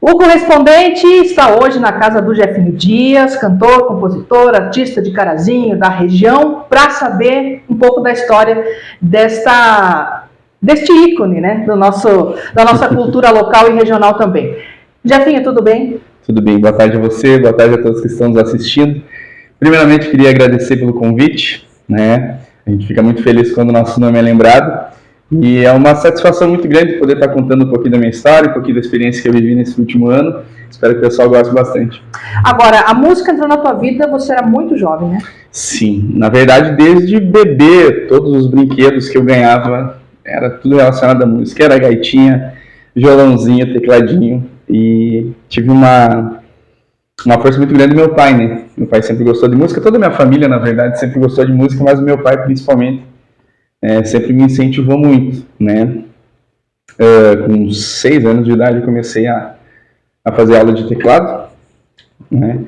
O correspondente está hoje na casa do Jefinho Dias, cantor, compositor, artista de Carazinho, da região, para saber um pouco da história deste ícone, né, da nossa cultura local e regional também. Jefinho, tudo bem? Tudo bem, boa tarde a você, boa tarde a todos que estão nos assistindo. Primeiramente, queria agradecer pelo convite, né? A gente fica muito feliz quando o nosso nome é lembrado. E é uma satisfação muito grande poder estar contando um pouquinho da minha história, um pouquinho da experiência que eu vivi nesse último ano. Espero que o pessoal goste bastante. Agora, a música entrou na tua vida, você era muito jovem, né? Sim, na verdade, desde bebê, todos os brinquedos que eu ganhava, era tudo relacionado à música. Era gaitinha, violãozinho, tecladinho. E tive uma força muito grande do meu pai, né? Meu pai sempre gostou de música, toda a minha família, na verdade, sempre gostou de música, mas o meu pai, principalmente, sempre me incentivou muito, né? Com 6 anos de idade eu comecei a fazer aula de teclado, né?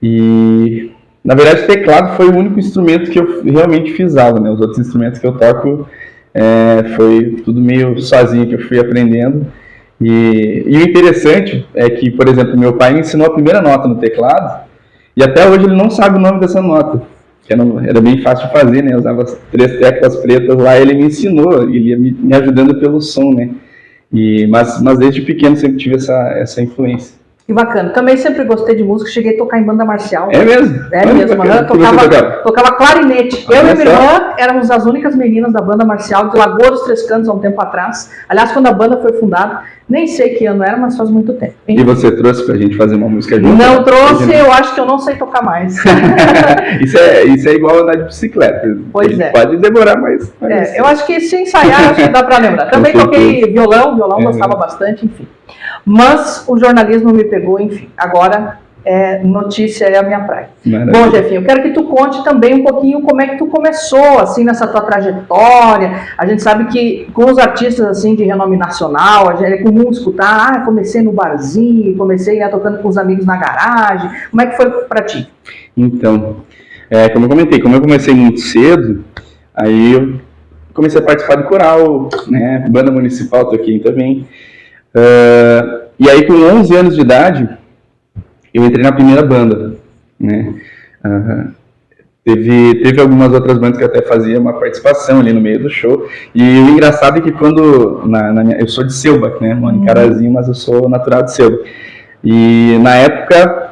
E, na verdade, teclado foi o único instrumento que eu realmente fiz aula, né? Os outros instrumentos que eu toco foi tudo meio sozinho que eu fui aprendendo. E o interessante é que, por exemplo, meu pai me ensinou a primeira nota no teclado e até hoje ele não sabe o nome dessa nota. Era bem fácil de fazer, né? Eu usava as 3 teclas pretas lá, ele me ensinou, ele ia me ajudando pelo som, né? Mas desde pequeno sempre tive essa influência. Que bacana. Também sempre gostei de música, cheguei a tocar em banda marcial. É mesmo? É mesmo. Tocava clarinete. Eu e minha irmã éramos as únicas meninas da banda marcial de Lagoa dos Três Cantos há um tempo atrás. Aliás, quando a banda foi fundada, nem sei que ano era, mas faz muito tempo. Hein? E você trouxe pra gente fazer uma música junto? Não trouxe, eu acho que eu não sei tocar mais. Isso é igual andar de bicicleta. Pois é. Pode demorar mais. Eu acho que se ensaiar, acho que dá pra lembrar. Também toquei violão gostava bastante, enfim. Mas o jornalismo me pegou, enfim. Agora, notícia é a minha praia. Maravilha. Bom, Jefinho, eu quero que tu conte também um pouquinho como é que tu começou, assim, nessa tua trajetória. A gente sabe que com os artistas, assim, de renome nacional, é comum escutar, comecei no barzinho, comecei tocando com os amigos na garagem. Como é que foi pra ti? Então, como eu comentei, como eu comecei muito cedo, aí eu comecei a participar do coral, né, banda municipal, toquei também. E aí, com 11 anos de idade, eu entrei na primeira banda, né? Teve algumas outras bandas que até fazia uma participação ali no meio do show. E o engraçado é que quando... eu sou de Selbach, né? Moro em Carazinho, mas eu sou natural de Selbach. E na época,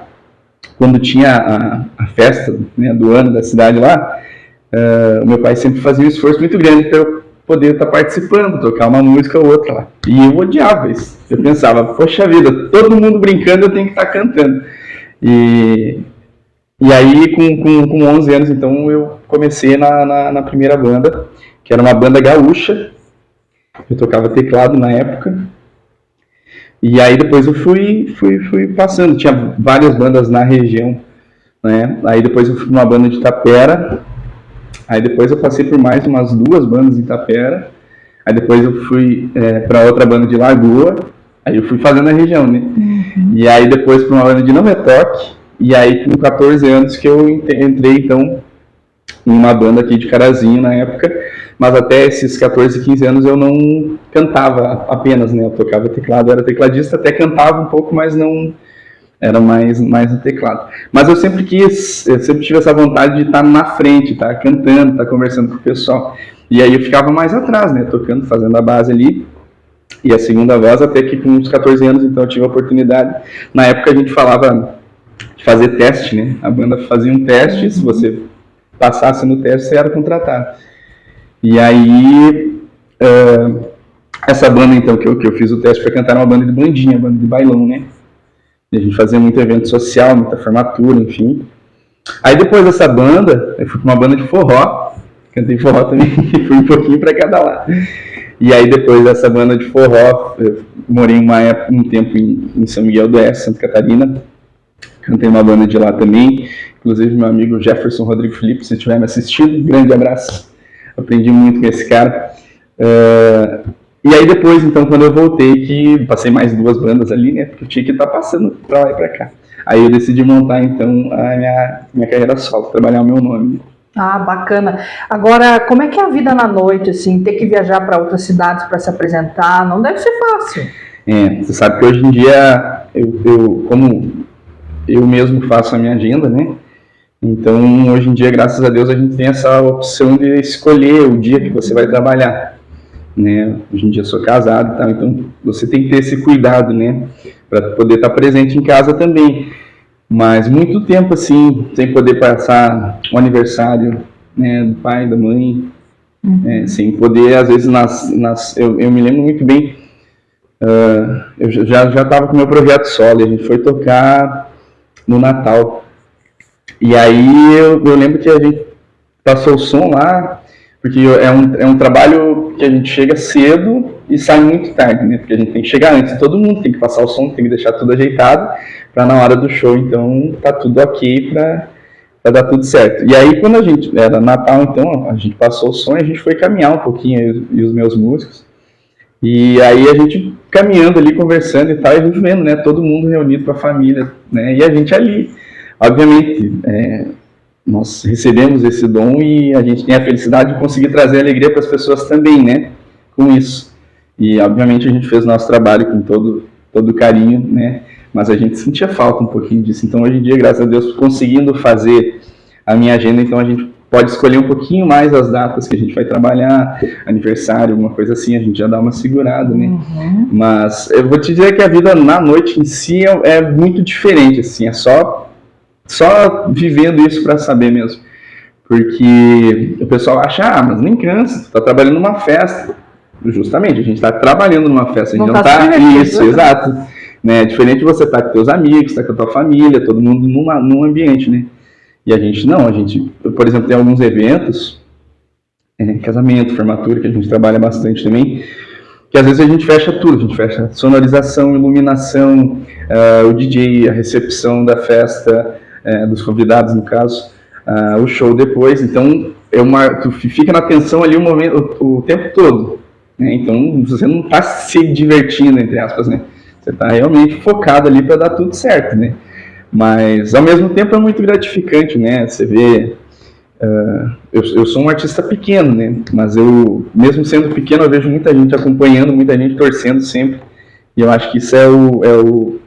quando tinha a festa, né, do ano da cidade lá, o meu pai sempre fazia um esforço muito grande para eu poder estar participando, tocar uma música ou outra lá. E eu odiava isso. Eu pensava, poxa vida, todo mundo brincando, eu tenho que estar cantando. E aí, com 11 anos, então, eu comecei na primeira banda, que era uma banda gaúcha. Eu tocava teclado na época. E aí depois eu fui passando. Tinha várias bandas na região, né? Aí depois eu fui para uma banda de Itapera. Aí depois eu passei por mais umas 2 bandas em Itapera. Aí depois eu fui para outra banda de Lagoa. Aí eu fui fazendo a região, né? Uhum. E aí depois para uma banda de Não Me Toque. E aí com 14 anos que eu entrei então em uma banda aqui de Carazinho na época. Mas até esses 14, 15 anos eu não cantava apenas, né? Eu tocava teclado, eu era tecladista, até cantava um pouco, mas não... Era mais no teclado. Mas eu sempre tive essa vontade de estar na frente, estar cantando, estar conversando com o pessoal. E aí eu ficava mais atrás, né, tocando, fazendo a base ali. E a segunda voz, até que com uns 14 anos, então eu tive a oportunidade. Na época a gente falava de fazer teste, né? A banda fazia um teste, se você passasse no teste, você era contratado. E aí, essa banda, então, que eu fiz o teste para cantar, era uma banda de bandinha, banda de bailão, né? E a gente fazia muito evento social, muita formatura, enfim. Aí depois dessa banda, eu fui para uma banda de forró, cantei forró também, fui um pouquinho para cada lado. E aí depois dessa banda de forró, eu morei um tempo em São Miguel do Oeste, Santa Catarina, cantei uma banda de lá também, inclusive meu amigo Jefferson Rodrigo Felipe, se estiver me assistindo, um grande abraço, aprendi muito com esse cara. E aí depois, então, quando eu voltei, que passei mais 2 bandas ali, né, porque eu tinha que estar passando pra lá e pra cá. Aí eu decidi montar, então, a minha carreira solo, trabalhar o meu nome. Ah, bacana. Agora, como é que é a vida na noite, assim, ter que viajar para outras cidades para se apresentar? Não deve ser fácil. Você sabe que hoje em dia como eu mesmo faço a minha agenda, né? Então, hoje em dia, graças a Deus, a gente tem essa opção de escolher o dia que você vai trabalhar, né? Hoje em dia eu sou casado e tal, então você tem que ter esse cuidado, né? Para poder estar presente em casa também. Mas muito tempo, assim, sem poder passar o aniversário, né, do pai, da mãe, sem poder, às vezes, eu me lembro muito bem, eu já estava com o meu projeto solo, a gente foi tocar no Natal. E aí eu lembro que a gente passou o som lá, porque é um trabalho que a gente chega cedo e sai muito tarde, né? Porque a gente tem que chegar antes, todo mundo tem que passar o som, tem que deixar tudo ajeitado para na hora do show, então tá tudo ok para dar tudo certo. E aí quando era Natal, então a gente passou o som e a gente foi caminhar um pouquinho, e os meus músicos. E aí a gente caminhando ali, conversando e tal, e a gente vendo, né? Todo mundo reunido com a família, né? E a gente ali. Obviamente, nós recebemos esse dom e a gente tem a felicidade de conseguir trazer alegria para as pessoas também, né? Com isso. E, obviamente, a gente fez o nosso trabalho com todo carinho, né? Mas a gente sentia falta um pouquinho disso. Então, hoje em dia, graças a Deus, conseguindo fazer a minha agenda, então a gente pode escolher um pouquinho mais as datas que a gente vai trabalhar, aniversário, alguma coisa assim, a gente já dá uma segurada, né? Mas eu vou te dizer que a vida na noite em si é muito diferente, assim, é só vivendo isso para saber mesmo. Porque o pessoal acha, mas nem cansa, tu tá trabalhando numa festa. Justamente, a gente está trabalhando numa festa, a gente não tá isso, exato. Né? Diferente de você estar com teus amigos, estar com a tua família, todo mundo num ambiente, né? E a gente não, por exemplo, tem alguns eventos, casamento, formatura, que a gente trabalha bastante também, que às vezes a gente fecha tudo, a gente fecha sonorização, iluminação, o DJ, a recepção da festa, dos convidados, no caso, o show depois. Então, tu fica na tensão ali o tempo todo, né? Então, você não está se divertindo, entre aspas, né? Você está realmente focado ali para dar tudo certo, né? Mas, ao mesmo tempo, é muito gratificante, né? Você vê... eu sou um artista pequeno, né? Mas mesmo sendo pequeno, eu vejo muita gente acompanhando, muita gente torcendo sempre. E eu acho que isso é o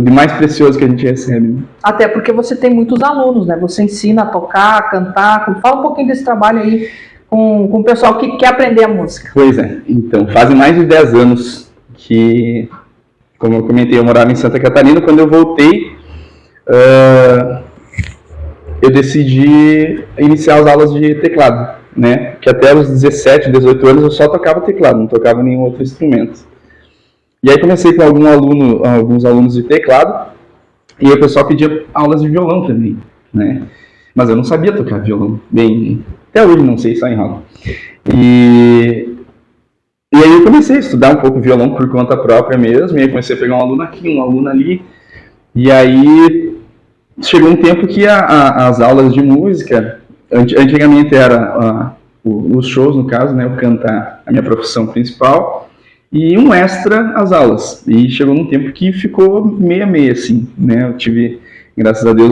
de mais precioso que a gente recebe. Né? Até porque você tem muitos alunos, né? Você ensina a tocar, a cantar. Fala um pouquinho desse trabalho aí com o pessoal que quer aprender a música. Pois é. Então, fazem mais de 10 anos que, como eu comentei, eu morava em Santa Catarina. Quando eu voltei, eu decidi iniciar as aulas de teclado, né? Que até os 17, 18 anos eu só tocava teclado, não tocava nenhum outro instrumento. E aí comecei com alguns alunos de teclado, e o pessoal pedia aulas de violão também, né? Mas eu não sabia tocar violão bem, até hoje não sei, só enrolo. E aí eu comecei a estudar um pouco violão por conta própria mesmo, e aí comecei a pegar um aluno aqui, um aluno ali, e aí chegou um tempo que as aulas de música, antigamente era os shows, no caso, né, eu cantar a minha profissão principal, e um extra as aulas. E chegou num tempo que ficou meia-meia, assim, né? Eu tive, graças a Deus,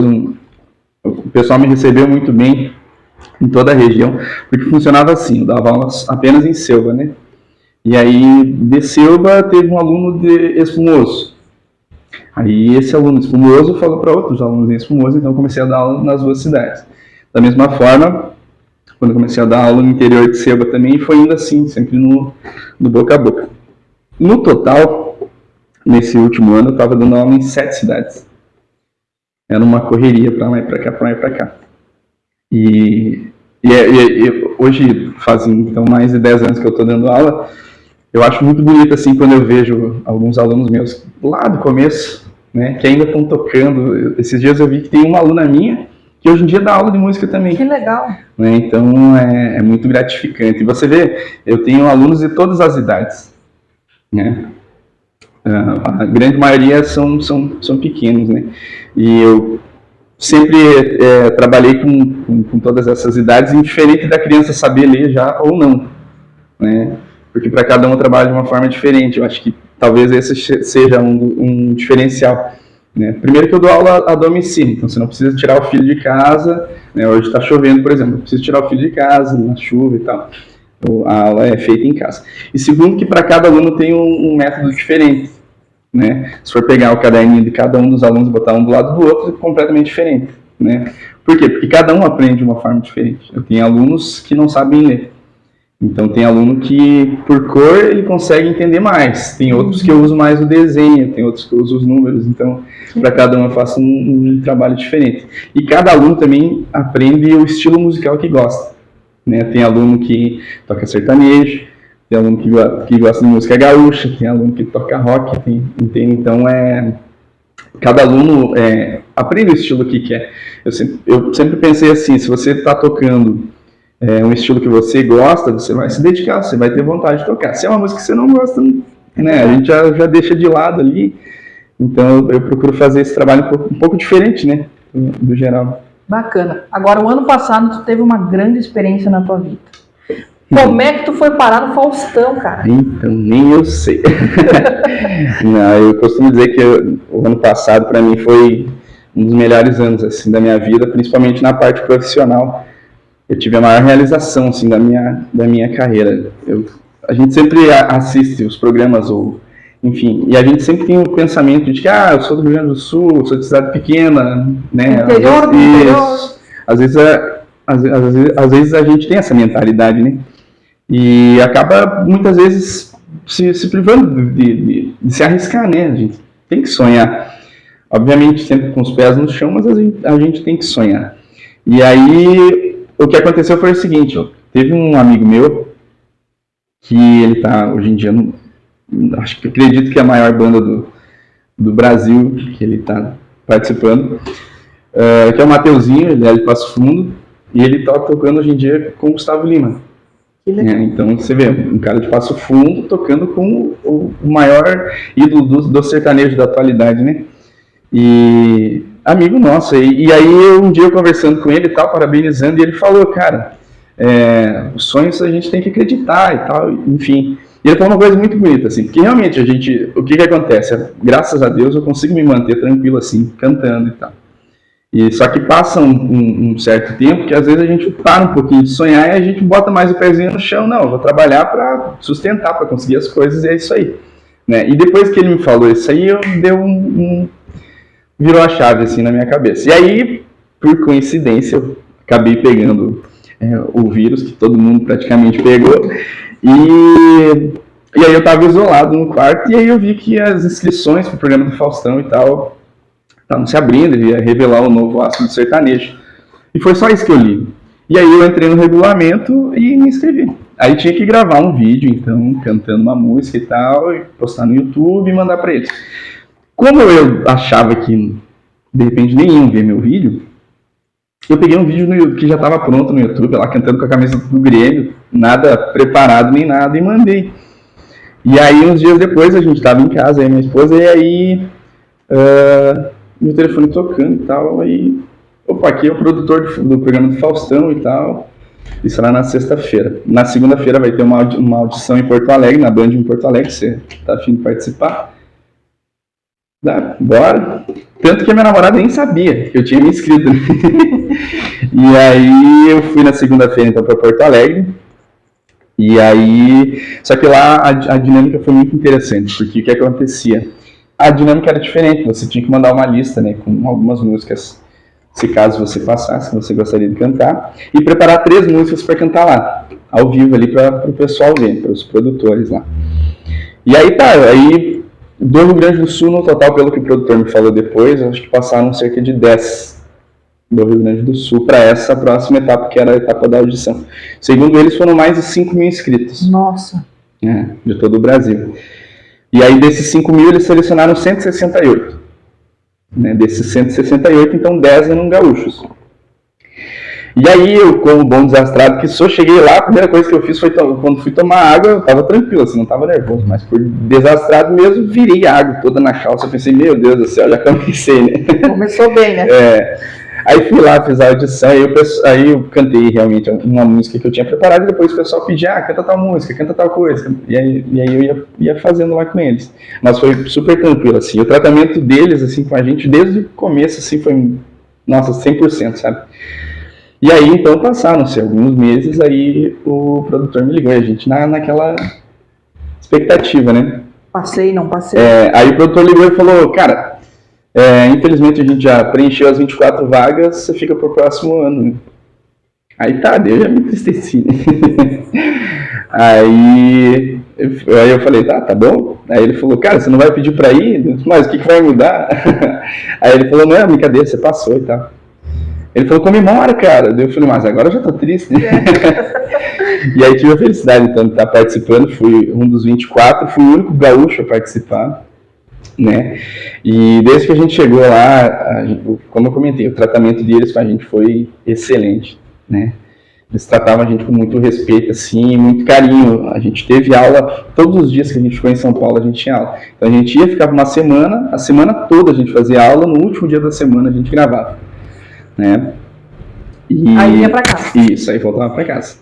o pessoal me recebeu muito bem em toda a região, porque funcionava assim, eu dava aulas apenas em Selva, né? E aí, de Selva, teve um aluno de Espumoso. Aí esse aluno de Espumoso falou para outros alunos de Espumoso, então eu comecei a dar aula nas duas cidades. Da mesma forma, quando eu comecei a dar aula no interior de Selva também, foi indo assim, sempre no boca a boca. No total, nesse último ano, eu estava dando aula em 7 cidades. Era uma correria para lá e para cá, para lá e para cá. E hoje, fazem então mais de 10 anos que eu estou dando aula, eu acho muito bonito assim quando eu vejo alguns alunos meus lá do começo, né, que ainda estão tocando. Esses dias eu vi que tem uma aluna minha que hoje em dia dá aula de música também. Que legal! Né, então é muito gratificante. E você vê, eu tenho alunos de todas as idades. Né? A grande maioria são pequenos, né? E eu sempre trabalhei com todas essas idades, indiferente da criança saber ler já ou não, né? Porque para cada um eu trabalho de uma forma diferente. Eu acho que talvez esse seja um diferencial, né? Primeiro que eu dou aula a domicílio, então você não precisa tirar o filho de casa, né? Hoje está chovendo, por exemplo, eu preciso tirar o filho de casa na chuva e tal. A aula é feita em casa. E segundo que para cada aluno tem um método diferente, né? Se for pegar o caderninho de cada um dos alunos e botar um do lado do outro, é completamente diferente, né? Por quê? Porque cada um aprende de uma forma diferente. Eu tenho alunos que não sabem ler. Então tem aluno que, por cor, ele consegue entender mais. Tem outros que eu uso mais o desenho, tem outros que eu uso os números. Então, para cada um eu faço um trabalho diferente. E cada aluno também aprende o estilo musical que gosta, né? Tem aluno que toca sertanejo, tem aluno que gosta de música gaúcha, tem aluno que toca rock, entende? Então, cada aluno aprende o estilo que quer. Eu sempre pensei assim, se você está tocando um estilo que você gosta, você vai se dedicar, você vai ter vontade de tocar. Se é uma música que você não gosta, né, a gente já deixa de lado ali. Então eu procuro fazer esse trabalho um pouco diferente, né, do geral. Bacana. Agora, o ano passado tu teve uma grande experiência na tua vida. Como é que tu foi parar no Faustão, cara? Então, nem eu sei. Não, eu costumo dizer que o ano passado para mim foi um dos melhores anos assim da minha vida, principalmente na parte profissional. Eu tive a maior realização assim, da minha carreira. A gente sempre assiste os programas, enfim, e a gente sempre tem o pensamento de que eu sou do Rio Grande do Sul, sou de cidade pequena, né? Interior do interior. Às vezes a gente tem essa mentalidade, né? E acaba muitas vezes se privando de se arriscar, né? A gente tem que sonhar. Obviamente sempre com os pés no chão, mas a gente tem que sonhar. E aí o que aconteceu foi o seguinte, teve um amigo meu que ele tá hoje em dia, acredito que é a maior banda do Brasil que ele está participando, que é o Mateuzinho, ele é de Passo Fundo, e ele está tocando hoje em dia com o Gustavo Lima. Então você vê, um cara de Passo Fundo tocando com o maior ídolo do sertanejo da atualidade, né? E amigo nosso, e aí um dia eu conversando com ele e tal, parabenizando, e ele falou, cara, os sonhos a gente tem que acreditar e tal, enfim. E ele falou uma coisa muito bonita, assim, porque realmente o que acontece? Graças a Deus eu consigo me manter tranquilo, assim, cantando e tal. E só que passa um certo tempo que às vezes a gente para um pouquinho de sonhar e a gente bota mais o pezinho no chão, não, eu vou trabalhar para sustentar, para conseguir as coisas, e é isso aí. Né? E depois que ele me falou isso aí, virou a chave assim na minha cabeça. E aí, por coincidência, eu acabei pegando o vírus, que todo mundo praticamente pegou, e aí eu estava isolado no quarto, e aí eu vi que as inscrições para o programa do Faustão e tal estavam se abrindo, ele ia revelar o novo astro do sertanejo. E foi só isso que eu li. E aí eu entrei no regulamento e me inscrevi. Aí tinha que gravar um vídeo, então, cantando uma música e tal, e postar no YouTube e mandar para eles. Como eu achava que, de repente, nem iam ver meu vídeo, eu peguei um vídeo que já estava pronto no YouTube, lá cantando com a camisa do Grêmio, nada preparado nem nada, e mandei. E aí, uns dias depois, a gente estava em casa, aí minha esposa, e aí meu telefone tocando e tal, aí, opa, aqui é o produtor do programa do Faustão e tal, isso lá na sexta-feira. Na segunda-feira vai ter uma audição em Porto Alegre, na Band em Porto Alegre, você está afim de participar? Bora. Tanto que a minha namorada nem sabia que eu tinha me inscrito. E aí eu fui na segunda-feira então para Porto Alegre. E aí, só que lá a dinâmica foi muito interessante, porque o que acontecia? A dinâmica era diferente, você tinha que mandar uma lista, né, com algumas músicas, se caso você passasse, que você gostaria de cantar, e preparar 3 músicas para cantar lá, ao vivo ali para o pessoal ver, para os produtores lá. E aí aí do Rio Grande do Sul, no total, pelo que o produtor me falou depois, eu acho que passaram cerca de 10 do Rio Grande do Sul para essa próxima etapa, que era a etapa da audição. Segundo eles, foram mais de 5 mil inscritos. Nossa! De todo o Brasil. E aí, desses 5 mil, eles selecionaram 168. Né? Desses 168, então 10 eram gaúchos. E aí, eu, como bom desastrado que sou, cheguei lá, a primeira coisa que eu fiz foi, quando fui tomar água, eu tava tranquilo, assim, não tava nervoso, mas por desastrado mesmo, virei a água toda na calça, eu pensei, meu Deus do céu, já comecei, né? Começou bem, né? Aí fui lá, fiz a audição, aí eu cantei realmente uma música que eu tinha preparado, e depois o pessoal pedia, canta tal música, canta tal coisa, e aí eu ia fazendo lá com eles. Mas foi super tranquilo, assim, o tratamento deles, assim, com a gente, desde o começo, assim, foi, nossa, 100%, sabe? E aí, então, passaram-se alguns meses, aí o produtor me ligou, e a gente naquela expectativa, né? Passei, não passei. Aí o produtor ligou e falou, cara, infelizmente a gente já preencheu as 24 vagas, você fica pro próximo ano, né? Aí tá, eu já me entristeci, né? Aí eu falei, tá bom. Aí ele falou, cara, você não vai pedir pra ir? Mas o que vai mudar? Aí ele falou, não é brincadeira, você passou e tal. Ele falou, comemora, cara. Eu falei, mas agora eu já tô triste, né? E aí tive a felicidade, então, de estar participando. Fui um dos 24, fui o único gaúcho a participar, né? E desde que a gente chegou lá, como eu comentei, o tratamento deles com a gente foi excelente, né? Eles tratavam a gente com muito respeito, assim, muito carinho. A gente teve aula, todos os dias que a gente ficou em São Paulo, a gente tinha aula. Então a gente ia, ficava uma semana, a semana toda a gente fazia aula, no último dia da semana a gente gravava, né? Aí ia pra casa. Isso, aí voltava pra casa.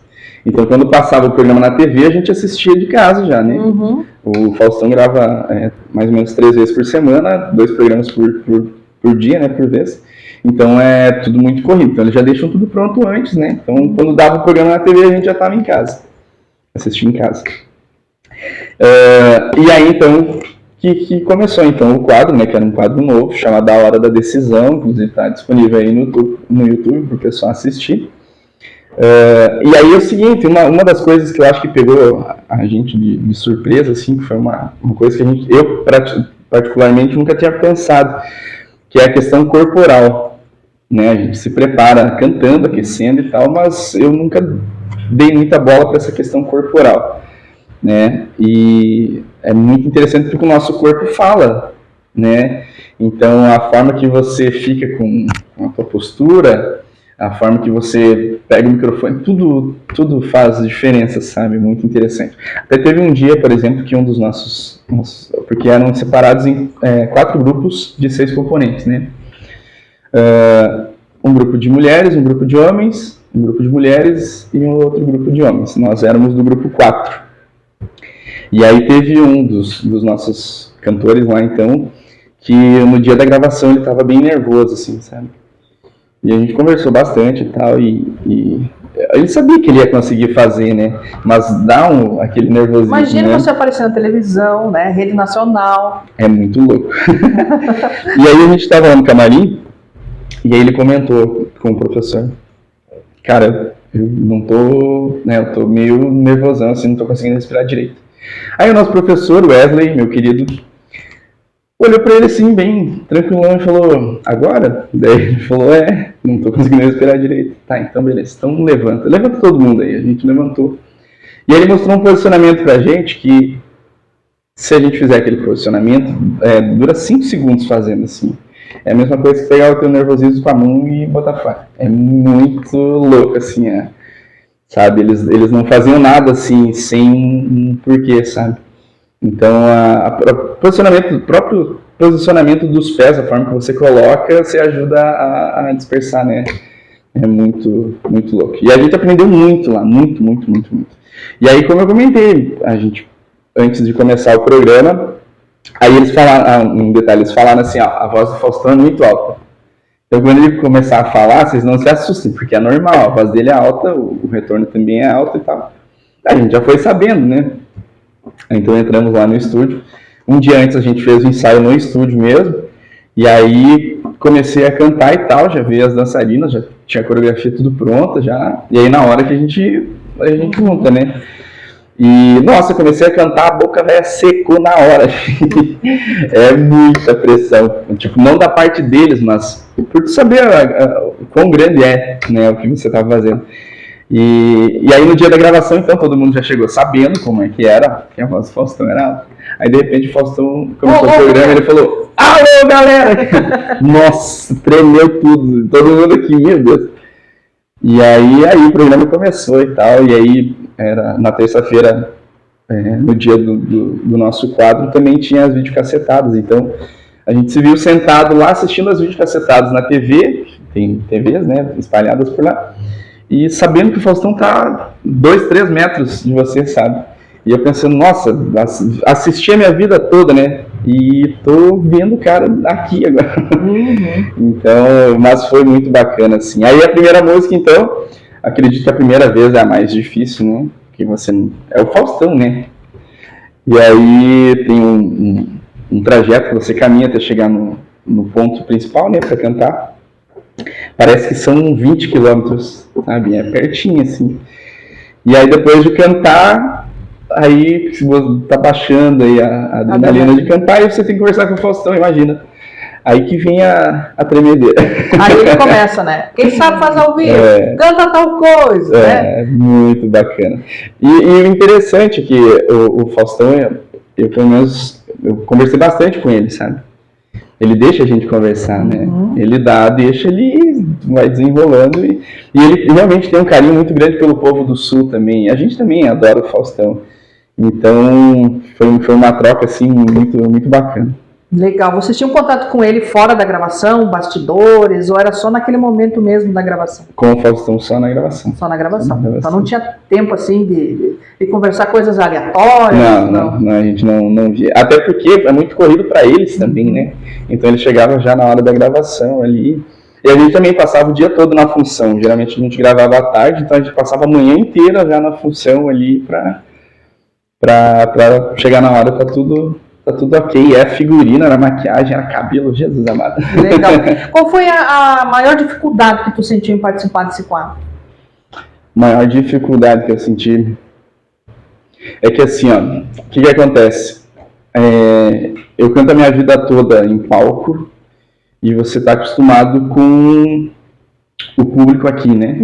Então quando passava o programa na TV, a gente assistia de casa já, né? Uhum. O Faustão grava mais ou menos 3 vezes por semana, 2 programas por dia, né, por vez. Então é tudo muito corrido. Então eles já deixam tudo pronto antes, né? Então quando dava o programa na TV, a gente já estava em casa, assistindo em casa. E aí então que começou então o quadro, né? Que era um quadro novo, chamado A Hora da Decisão, inclusive está disponível aí no YouTube para o pessoal assistir. E aí é o seguinte, uma das coisas que eu acho que pegou a gente de surpresa, assim, que foi uma coisa que eu particularmente nunca tinha pensado, que é a questão corporal, né? A gente se prepara cantando, aquecendo e tal, mas eu nunca dei muita bola para essa questão corporal, né? E é muito interessante porque o nosso corpo fala, né? Então a forma que você fica com a tua postura, a forma que você pega o microfone, tudo faz diferença, sabe? Muito interessante. Até teve um dia, por exemplo, que um dos nossos porque eram separados em 4 grupos de 6 componentes, né? Um grupo de mulheres, um grupo de homens, um grupo de mulheres e um outro grupo de homens. Nós éramos do grupo 4. E aí teve um dos nossos cantores lá, então, que no dia da gravação ele estava bem nervoso, assim, sabe? E a gente conversou bastante e tal, e ele sabia que ele ia conseguir fazer, né? Mas dá aquele nervosismo. Imagina, né? Você aparecer na televisão, né? Rede nacional. É muito louco. E aí a gente estava lá no camarim, e aí ele comentou com o professor, cara, eu não tô, né? Eu tô meio nervosão, assim, não tô conseguindo respirar direito. Aí o nosso professor, Wesley, meu querido, olhou pra ele assim, bem tranquilão, e falou, agora? Daí ele falou, não tô conseguindo respirar direito. Tá, então beleza, então levanta todo mundo aí. A gente levantou. E aí ele mostrou um posicionamento pra gente que, se a gente fizer aquele posicionamento, dura 5 segundos fazendo assim. É a mesma coisa que pegar o teu nervosismo com a mão e botar fora. É muito louco, assim, sabe? Eles não faziam nada assim, sem um porquê, sabe? Então, o próprio posicionamento dos pés, a forma que você coloca, você ajuda a dispersar, né? É muito, muito louco. E a gente aprendeu muito lá, muito, muito, muito, muito. E aí, como eu comentei, a gente, antes de começar o programa, aí eles falaram, um detalhe, eles falaram assim, a voz do Faustão é muito alta. Então, quando ele começar a falar, vocês não se assustem, porque é normal, a voz dele é alta, o retorno também é alto e tal. A gente já foi sabendo, né? Então entramos lá no estúdio. Um dia antes a gente fez o ensaio no estúdio mesmo. E aí comecei a cantar e tal, já vi as dançarinas, já tinha a coreografia tudo pronta já. E aí na hora que a gente junta, né? E nossa, comecei a cantar, a boca secou na hora. É muita pressão. Tipo, não da parte deles, mas por saber o quão grande é, né, o que você estava fazendo. E aí no dia da gravação, então, todo mundo já chegou sabendo como é que era, que a voz do Faustão era alta. Aí de repente o Faustão começou o programa e ele falou, alô galera! Nossa, tremeu tudo, todo mundo aqui, meu Deus. E aí o programa começou e tal, e aí era na terça-feira, no dia do nosso quadro, também tinha as videocassetadas. Então a gente se viu sentado lá assistindo as videocassetadas na TV, tem TVs, né, espalhadas por lá. E sabendo que o Faustão tá 2, 3 metros de você, sabe? E eu pensando, nossa, assisti a minha vida toda, né? E tô vendo o cara aqui agora. Uhum. Então, mas foi muito bacana, assim. Aí a primeira música, então, acredito que a primeira vez é a mais difícil, né? Porque você é o Faustão, né? E aí tem um trajeto que você caminha até chegar no ponto principal, né, para cantar. Parece que são 20 quilômetros, sabe? É pertinho, assim. E aí depois de cantar, aí você tá baixando aí a adrenalina de cantar, e você tem que conversar com o Faustão, imagina. Aí que vem a tremedeira. Aí ele começa, né? Quem sabe faz ao vivo, canta tal coisa, né? É, muito bacana. E o interessante é que o Faustão, eu pelo menos, eu conversei bastante com ele, sabe? Ele deixa a gente conversar, né? Ele deixa, ele vai desenrolando e ele realmente tem um carinho muito grande pelo povo do Sul também. A gente também adora o Faustão. Então, foi uma troca, assim, muito, muito bacana. Legal. Vocês tinham contato com ele fora da gravação, bastidores, ou era só naquele momento mesmo da gravação? Com o Faustão, só na gravação. Só na gravação. Então não tinha tempo, assim, de conversar coisas aleatórias? Não, a gente não via. Até porque é muito corrido para eles também, né? Então ele chegava já na hora da gravação ali. E a gente também passava o dia todo na função. Geralmente a gente gravava à tarde, então a gente passava a manhã inteira já na função ali pra chegar na hora, tá tudo ok. É figurina, era maquiagem, era cabelo, Jesus amado. Legal. Qual foi a maior dificuldade que tu sentiu em participar desse quadro? Maior dificuldade que eu senti é que assim, ó, o que acontece? Eu canto a minha vida toda em palco e você está acostumado com o público aqui, né?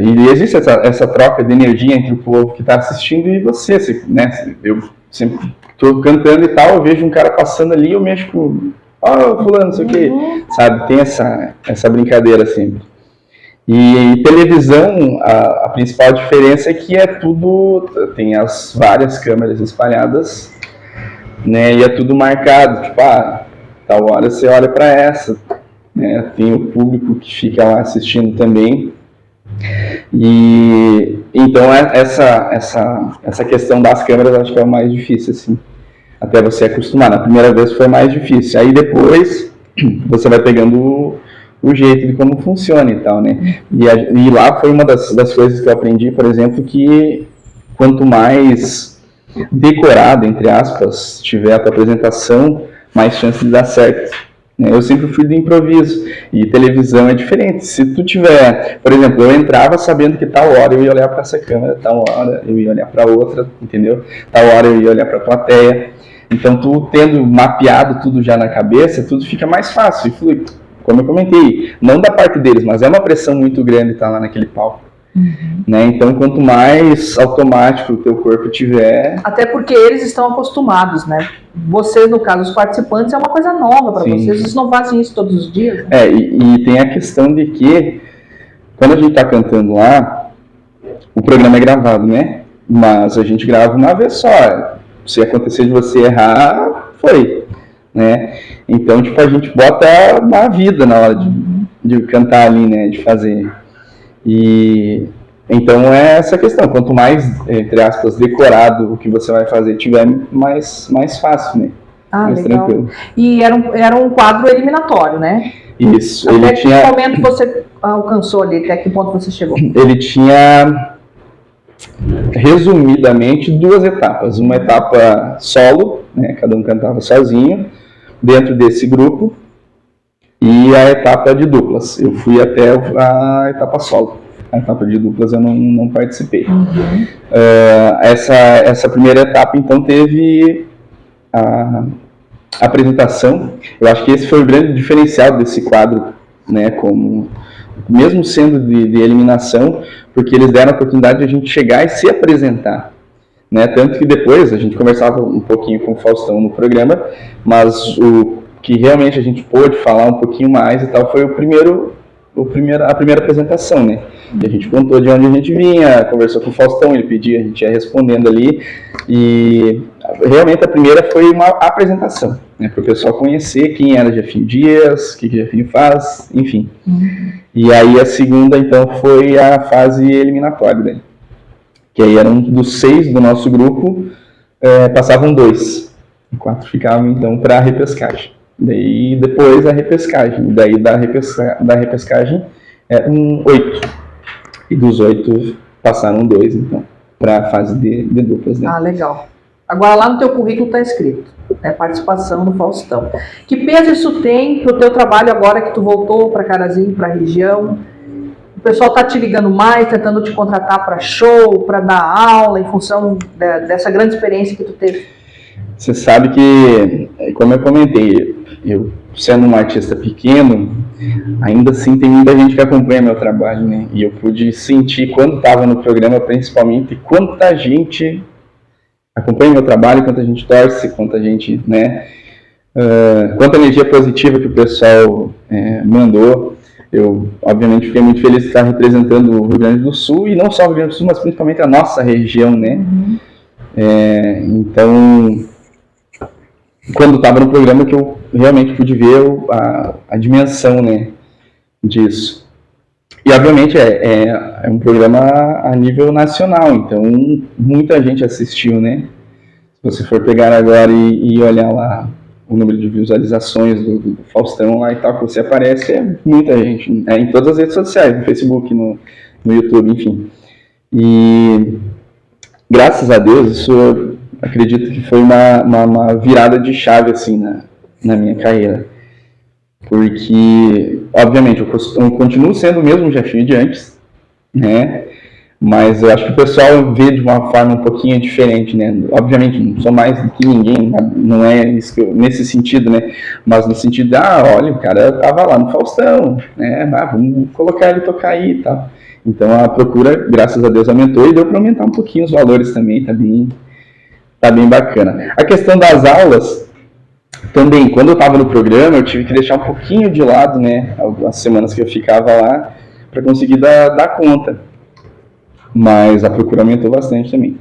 E existe essa troca de energia entre o povo que está assistindo e você, né? Eu sempre estou cantando e tal, eu vejo um cara passando ali, eu mexo com fulano, não sei o quê, sabe? Tem essa brincadeira sempre. E televisão, a principal diferença é que é tudo, tem as várias câmeras espalhadas, né? E é tudo marcado, tipo, tal hora você olha para essa, né? Tem o público que fica lá assistindo também. E então essa questão das câmeras acho que é o mais difícil, assim, até você acostumar. Na primeira vez foi mais difícil, aí depois você vai pegando o jeito de como funciona e tal, né? E lá foi uma das coisas que eu aprendi, por exemplo, que quanto mais decorado, entre aspas, tiver a tua apresentação, mais chance de dar certo. Eu sempre fui do improviso, e televisão é diferente. Se tu tiver, por exemplo, eu entrava sabendo que tal hora eu ia olhar para essa câmera, tal hora eu ia olhar para outra, entendeu? Tal hora eu ia olhar para a plateia. Então, tu tendo mapeado tudo já na cabeça, tudo fica mais fácil e flui. Como eu comentei, não da parte deles, mas é uma pressão muito grande estar lá naquele palco. Né? Então, quanto mais automático o teu corpo tiver... Até porque eles estão acostumados, né? Vocês, no caso, os participantes, é uma coisa nova para vocês. Vocês não fazem isso todos os dias? Né? E tem a questão de que, quando a gente está cantando lá, o programa é gravado, né? Mas a gente grava uma vez só. Se acontecer de você errar, foi. Né? Então, tipo, a gente bota uma vida na hora de cantar ali, né? De fazer... E então é essa questão, quanto mais, entre aspas, decorado o que você vai fazer tiver, mais fácil, né? Mais legal. Tranquilo. E era um quadro eliminatório, né? Isso. Até que momento você alcançou ali, até que ponto você chegou? Ele tinha, resumidamente, 2 etapas. Uma etapa solo, né? Cada um cantava sozinho, dentro desse grupo. E a etapa de duplas. Eu fui até a etapa solo. A etapa de duplas eu não participei. Essa primeira etapa, então, teve a apresentação. Eu acho que esse foi o grande diferencial desse quadro, né? Como, mesmo sendo de eliminação, porque eles deram a oportunidade de a gente chegar e se apresentar. Né? Tanto que depois a gente conversava um pouquinho com o Faustão no programa, mas o que realmente a gente pôde falar um pouquinho mais e tal, foi a primeira apresentação, né? E a gente contou de onde a gente vinha, conversou com o Faustão, ele pedia, a gente ia respondendo ali, e realmente a primeira foi uma apresentação, né? Para o pessoal conhecer quem era Jefinho Dias, o que Jefinho faz, enfim. E aí a segunda, então, foi a fase eliminatória, né? Que aí eram dos 6 do nosso grupo, passavam 2, e 4 ficavam, então, para a repescagem. Daí depois a repescagem, daí da repescagem 8, e dos 8 passaram 2, então, para a fase de duplas, né? Ah, legal. Agora lá no teu currículo está escrito, né, participação no Faustão. Que peso isso tem para o teu trabalho agora que tu voltou para Carazinho, para a região? O pessoal está te ligando mais, tentando te contratar para show, para dar aula, em função dessa grande experiência que tu teve? Você sabe que, como eu comentei, eu sendo um artista pequeno, ainda assim tem muita gente que acompanha meu trabalho, né? E eu pude sentir quando estava no programa, principalmente, quanta gente acompanha meu trabalho, quanta gente torce, quanta gente, né? Quanta energia positiva que o pessoal mandou. Eu, obviamente, fiquei muito feliz de estar representando o Rio Grande do Sul, e não só o Rio Grande do Sul, mas principalmente a nossa região, né? Uhum. Então, quando estava no programa que eu realmente pude ver a dimensão, né, disso. E, obviamente, é um programa a nível nacional, então muita gente assistiu, né? Se você for pegar agora e olhar lá o número de visualizações do Faustão lá e tal, que você aparece, é muita gente, em todas as redes sociais, no Facebook, no YouTube, enfim. E, graças a Deus, isso eu acredito que foi uma virada de chave, assim, na minha carreira. Porque, obviamente, eu continuo sendo o mesmo Jefinho de antes, né? Mas eu acho que o pessoal vê de uma forma um pouquinho diferente, né? Obviamente, não sou mais do que ninguém, não é isso nesse sentido, né? Mas no sentido de, olha, o cara tava lá no Faustão, né? Vamos colocar ele tocar aí e tal. Então a procura, graças a Deus, aumentou e deu para aumentar um pouquinho os valores também, tá bem bacana. A questão das aulas, também, quando eu estava no programa, eu tive que deixar um pouquinho de lado, né, as semanas que eu ficava lá, para conseguir dar conta. Mas a procura aumentou bastante também.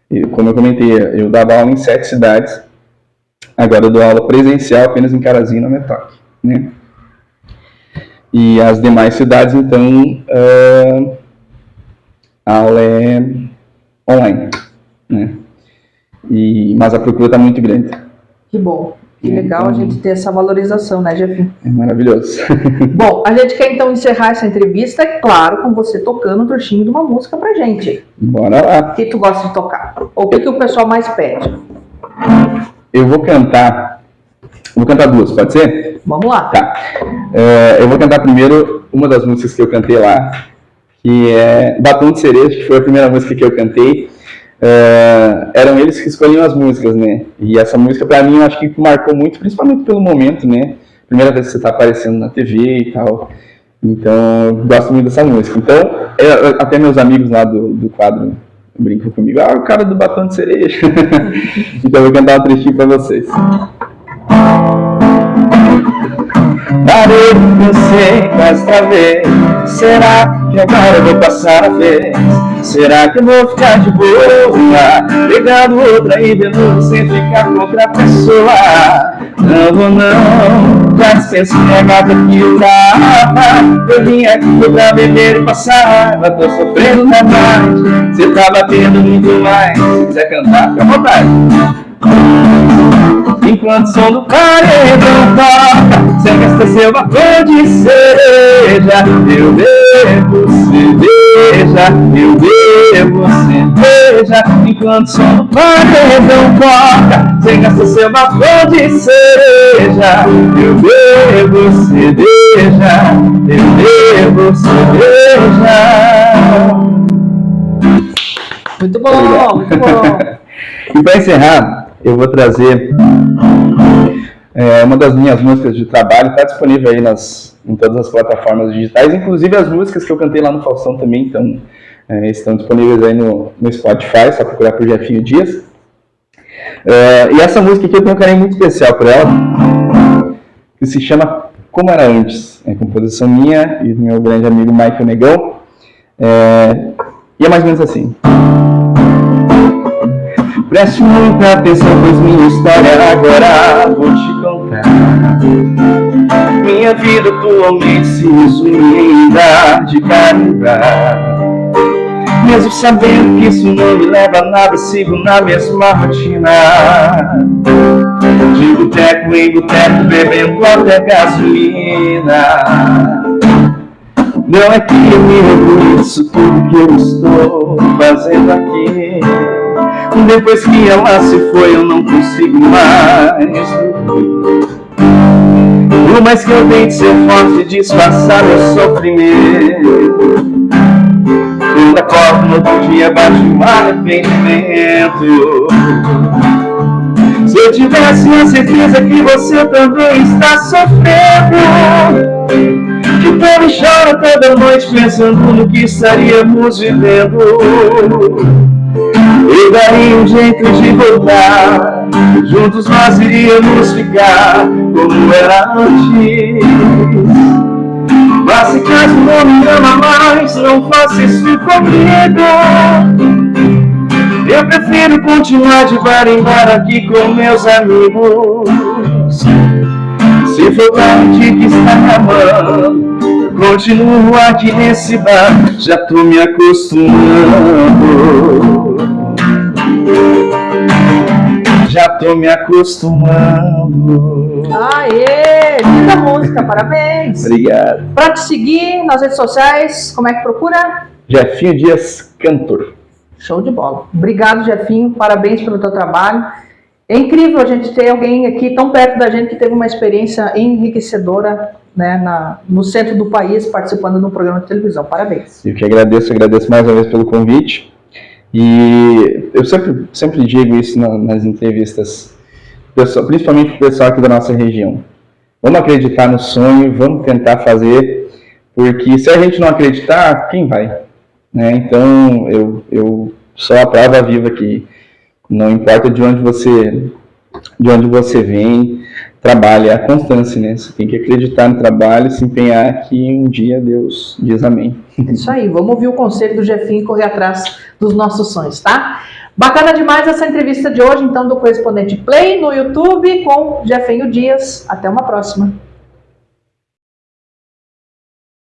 E, como eu comentei, eu dava aula em 7 cidades, agora eu dou aula presencial apenas em Carazinho e na Metoque, né? E as demais cidades, então, a aula é online, né? Mas a procura está muito grande. Que bom. Que legal a gente ter essa valorização, né, Jefinho? É maravilhoso. Bom, a gente quer então encerrar essa entrevista, é claro, com você tocando um trechinho de uma música pra gente. Bora lá. O que tu gosta de tocar? Ou o que o pessoal mais pede? Eu vou cantar 2, pode ser? Vamos lá. Tá. Eu vou cantar primeiro uma das músicas que eu cantei lá, que é Batom de Cereja, que foi a primeira música que eu cantei. Eram eles que escolhiam as músicas, né? E essa música, pra mim, eu acho que marcou muito, principalmente pelo momento, né? Primeira vez que você tá aparecendo na TV e tal. Então, eu gosto muito dessa música. Então, até meus amigos lá do quadro brincam comigo. O cara do Batom de Cereja. Então, eu vou cantar um trechinho pra vocês. Parei com você desta vez. Será que agora eu vou passar a vez? Será que eu vou ficar de boa, pegando outra e vendo sem ficar com outra pessoa? Não vou não, já dispensei a gata que eu tava. Eu vim aqui pra beber e passar raiva, tô sofrendo demais. Cê tá batendo muito mais, se quiser cantar, fica à vontade. Enquanto o som do paredão toca, sem gastar seu batom de cereja, eu bebo cerveja, eu bebo cerveja. Enquanto o som do paredão toca, sem gastar seu batom de cereja, eu bebo cerveja, eu bebo cerveja. Muito bom, muito bom. E para encerrar, eu vou trazer uma das minhas músicas de trabalho, está disponível aí em todas as plataformas digitais, inclusive as músicas que eu cantei lá no Faustão também estão disponíveis aí no Spotify, só procurar por Jefinho Dias. E essa música aqui eu tenho um carinho muito especial por ela, que se chama Como Era Antes, é composição minha e do meu grande amigo Michael Negão, e é mais ou menos assim. Preste muita atenção, pois minha história agora vou te contar. Minha vida atualmente se resume em dar de carregar. Mesmo sabendo que isso não me leva a nada, sigo na mesma rotina. De boteco em boteco, bebendo até gasolina. Não é que eu me reconheço tudo que eu estou fazendo aqui. Depois que ela se foi, eu não consigo mais dormir. Por mais que eu tente ser forte e disfarçar meu sofrimento, quando acordo no outro dia bate um arrependimento. Se eu tivesse a certeza que você também está sofrendo, que também chora toda noite pensando no que estaríamos vivendo, eu daria um jeito de voltar, juntos nós iríamos ficar como era antes. Mas se caso não me ama mais, não faça isso comigo. Eu prefiro continuar de bar em bar aqui com meus amigos. Se for pra mentir que está me amando, continuo aqui nesse bar, já tô me acostumando. Já tô me acostumando. Aê, linda música, parabéns. Obrigado. Para te seguir nas redes sociais, como é que procura? Jefinho Dias, cantor. Show de bola. Obrigado, Jefinho, parabéns pelo teu trabalho. É incrível a gente ter alguém aqui tão perto da gente que teve uma experiência enriquecedora, né, no centro do país, participando de um programa de televisão. Parabéns. Eu que agradeço mais uma vez pelo convite. E eu sempre digo isso nas entrevistas, principalmente para o pessoal aqui da nossa região. Vamos acreditar no sonho, vamos tentar fazer, porque se a gente não acreditar, quem vai? Né? Então, eu sou a prova viva que não importa de onde você vem, trabalhe, é a constância, né? Você tem que acreditar no trabalho, se empenhar que um dia Deus diz amém. Isso aí, vamos ouvir o conselho do Jefinho e correr atrás dos nossos sonhos, tá? Bacana demais essa entrevista de hoje, então, do Correspondente Play no YouTube com Jefinho Dias. Até uma próxima.